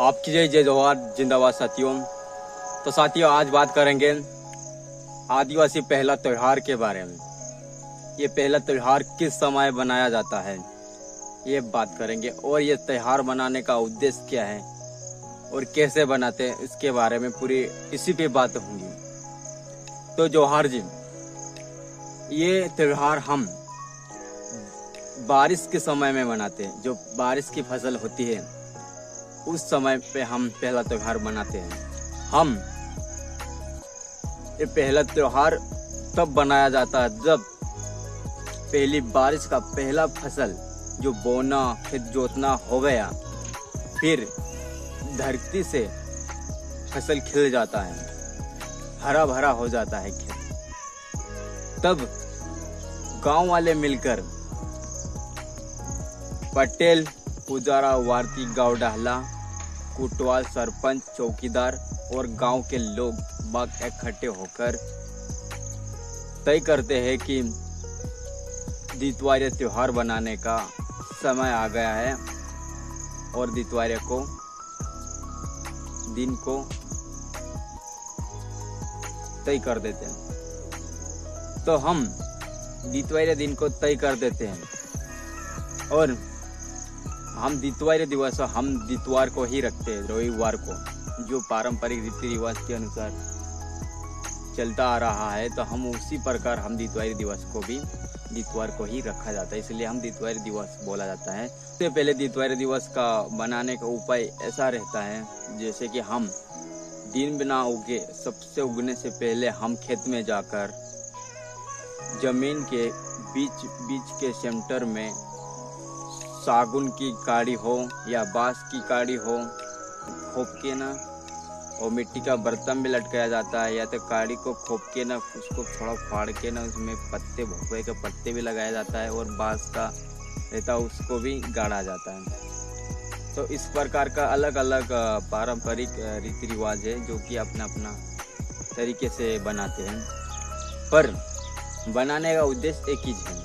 आपकी जय जय जोहार जिंदाबाद साथियों। तो साथियों आज बात करेंगे आदिवासी पहला त्योहार के बारे में। ये पहला त्योहार किस समय बनाया जाता है ये बात करेंगे, और ये त्योहार मनाने का उद्देश्य क्या है और कैसे बनाते हैं इसके बारे में पूरी इसी पे बात होंगी। तो जोहार जी, ये त्योहार हम बारिश के समय में मनाते हैं। जो बारिश की फसल होती है उस समय पे हम पहला त्योहार मनाते हैं। हम ये पहला त्योहार तब बनाया जाता है जब पहली बारिश का पहला फसल जो बोना खेत जोतना हो गया, फिर धरती से फसल खिल जाता है, हरा भरा हो जाता है खेत। तब गांव वाले मिलकर पटेल, पुजारा, वार्ती, गांव डाहला, कोतवाल, सरपंच, चौकीदार और गांव के लोग बाग इकट्ठे होकर तय करते हैं कि दितवारे त्योहार बनाने का समय आ गया है और दितवारे को दिन को तय कर देते हैं। तो हम दितवारे दिन को तय कर देते हैं और हम दितवारे दिवस हम दितवार को ही रखते हैं, रविवार को, जो पारंपरिक रीति रिवाज के अनुसार चलता आ रहा है। तो हम उसी प्रकार हम दितवारी दिवस को भी दितवार को ही रखा जाता है, इसलिए हम दितवारी दिवस बोला जाता है। सबसे पहले दितवारी दिवस का बनाने का उपाय ऐसा रहता है, जैसे कि हम दिन बिना उगे सबसे उगने से पहले हम खेत में जाकर जमीन के बीच के सेंटर में सागुन की काड़ी हो या बांस की काड़ी हो खोप के ना, और मिट्टी का बर्तन में लटकाया जाता है, या तो काड़ी को खोप के ना उसको थोड़ा फाड़ के ना उसमें पत्ते, भोपे के पत्ते भी लगाया जाता है, और बांस का रहता है उसको भी गाड़ा जाता है। तो इस प्रकार का अलग अलग पारंपरिक रीति रिवाज है जो कि अपना अपना तरीके से बनाते हैं, पर बनाने का उद्देश्य एक ही है।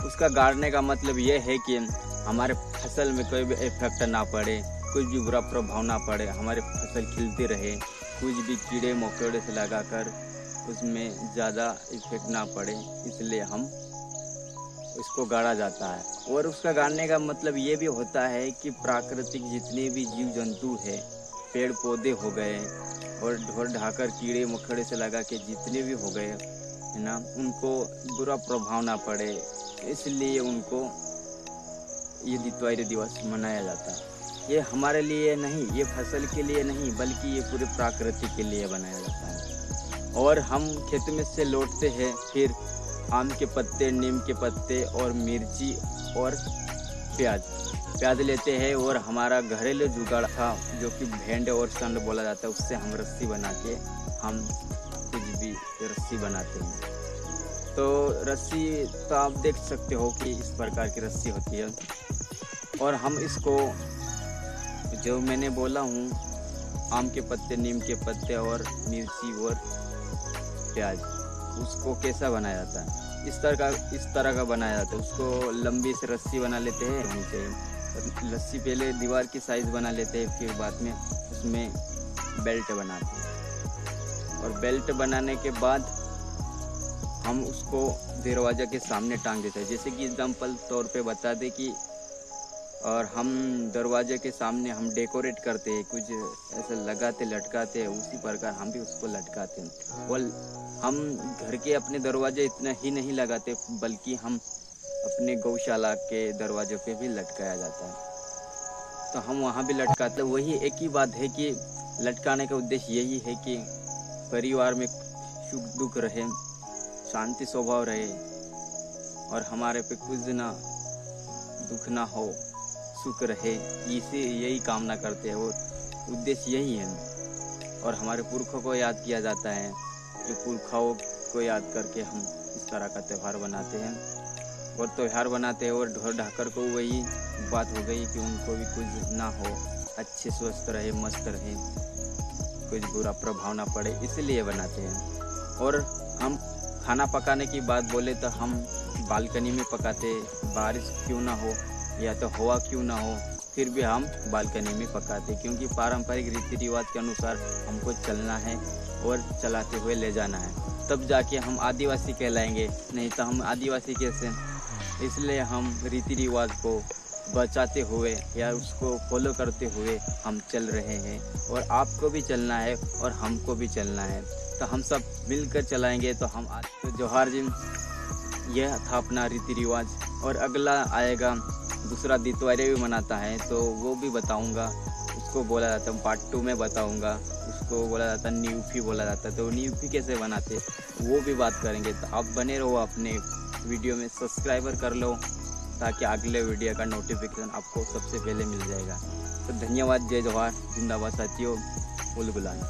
उसका गाड़ने का मतलब यह है कि हमारे फसल में कोई भी इफेक्ट ना पड़े, कुछ भी बुरा प्रभाव ना पड़े, हमारे फसल खिलती रहे, कुछ भी कीड़े मकोड़े से लगाकर उसमें ज़्यादा इफेक्ट ना पड़े, इसलिए हम इसको गाड़ा जाता है। और उसका गाड़ने का मतलब ये भी होता है कि प्राकृतिक जितने भी जीव जंतु है, पेड़ पौधे हो गए और ढोर ढाकर कीड़े मकोड़े से लगा के जितने भी हो गए है ना, उनको बुरा प्रभाव ना पड़े, इसलिए उनको ये दितवारी दिवस मनाया जाता है। ये हमारे लिए नहीं, ये फसल के लिए नहीं, बल्कि ये पूरे प्रकृति के लिए बनाया जाता है। और हम खेत में से लौटते हैं, फिर आम के पत्ते, नीम के पत्ते और मिर्ची और प्याज लेते हैं, और हमारा घरेलू जुगाड़ था जो कि भेंड और संड बोला जाता है, उससे हम रस्सी बना के हम कुछ भी रस्सी बनाते हैं। तो रस्सी तो आप देख सकते हो कि इस प्रकार की रस्सी होती है, और हम इसको जो मैंने बोला हूँ, आम के पत्ते, नीम के पत्ते और मिर्ची और प्याज, उसको कैसा बनाया जाता है, इस तरह का बनाया जाता है। उसको लंबी से रस्सी बना लेते हैं, नीचे रस्सी पहले दीवार की साइज बना लेते हैं, फिर बाद में उसमें बेल्ट बनाते हैं, और बेल्ट बनाने के बाद हम उसको दरवाजा के सामने टांग देते हैं। जैसे कि एग्जाम्पल तौर पे बता दें कि और हम दरवाजे के सामने हम डेकोरेट करते हैं, कुछ ऐसा लगाते लटकाते हैं, उसी प्रकार हम भी उसको लटकाते हैं। और हम घर के अपने दरवाजे इतना ही नहीं लगाते, बल्कि हम अपने गौशाला के दरवाजे पे भी लटकाया जाता है, तो हम वहाँ भी लटकाते हैं। वही एक ही बात है कि लटकाने का उद्देश्य यही है कि परिवार में सुख दुख रहे, शांति स्वभाव रहे, और हमारे पे कुछ ना दुख ना हो, सुख रहे, इसे यही कामना करते हैं, और उद्देश्य यही है। और हमारे पुरखों को याद किया जाता है, जो पुरखाओं को याद करके हम इस तरह का त्यौहार बनाते हैं। और त्यौहार बनाते हैं, और ढोर ढाकर को वही बात हो गई कि उनको भी कुछ ना हो, अच्छे स्वस्थ रहे, मस्त रहे, कुछ बुरा प्रभाव ना पड़े, इसलिए बनाते हैं। और हम खाना पकाने की बात बोले तो हम बालकनी में पकाते, बारिश क्यों ना हो या तो हवा क्यों ना हो, फिर भी हम बालकनी में पकाते, क्योंकि पारंपरिक रीति रिवाज के अनुसार हमको चलना है और चलाते हुए ले जाना है, तब जाके हम आदिवासी कहलाएंगे, नहीं तो हम आदिवासी कैसे। इसलिए हम रीति रिवाज को बचाते हुए या उसको फॉलो करते हुए हम चल रहे हैं, और आपको भी चलना है और हमको भी चलना है। तो हम सब मिलकर चलाएंगे तो हम आज तो जोहार जी, यह था अपना रीति रिवाज। और अगला आएगा दूसरा दितवारे भी मनाता है, तो वो भी बताऊंगा। उसको बोला जाता है, पार्ट 2 में बताऊंगा। उसको बोला जाता है न्यूफी बोला जाता है, तो न्यूफी कैसे बनाते वो भी बात करेंगे। तो आप बने रहो अपने वीडियो में, सब्सक्राइबर कर लो ताकि अगले वीडियो का नोटिफिकेशन आपको सबसे पहले मिल जाएगा। तो धन्यवाद, जय जोहार, जिंदाबाद साथियों, उल गुलाम।